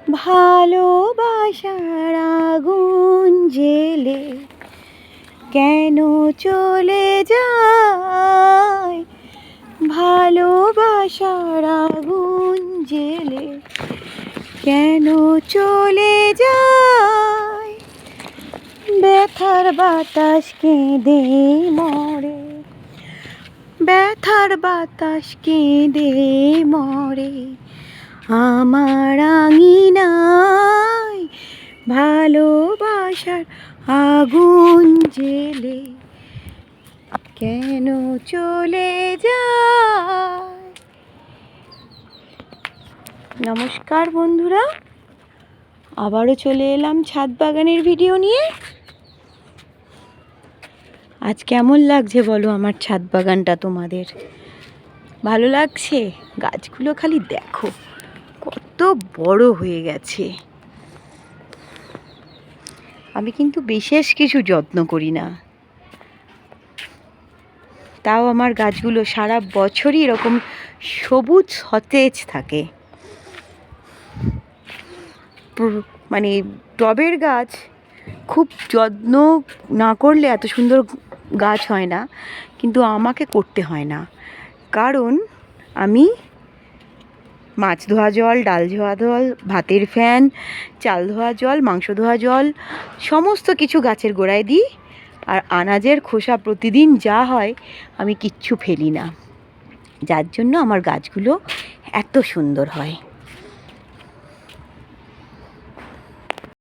ভালোবাসার আগুন জ্বেলে কেন চলে যায়, ভালোবাসার আগুন জ্বেলে কেন চলে যায়, ব্যথার বাতাস কেঁদে মরে, ব্যথার বাতাস কেঁদে মরে আমার আঙিনায়, ভালোবাসার আগুন জ্বেলে কেন চলে যায়। নমস্কার বন্ধুরা, আবারও চলে এলাম ছাদ বাগানের ভিডিও নিয়ে। আজ কেমন লাগছে বলো আমার ছাদ বাগানটা? তোমাদের ভালো লাগছে? গাছগুলো খালি দেখো কত বড় হয়ে গেছে। আমি কিন্তু বিশেষ কিছু যত্ন করি না, তাও আমার গাছগুলো সারা বছরই এরকম সবুজ সতেজ থাকে। মানে টবের গাছ খুব যত্ন না করলে এত সুন্দর গাছ হয় না, কিন্তু আমাকে করতে হয় না, কারণ আমি মাছ ধোয়া জল, ডাল ধোয়া জল, ভাতের ফ্যান, চাল ধোয়া জল, মাংস ধোয়া জল সমস্ত কিছু গাছের গোড়ায় দিই। আর আনাজের খোসা প্রতিদিন যা হয় আমি কিচ্ছু ফেলি না, যার জন্য আমার গাছগুলো এত সুন্দর হয়।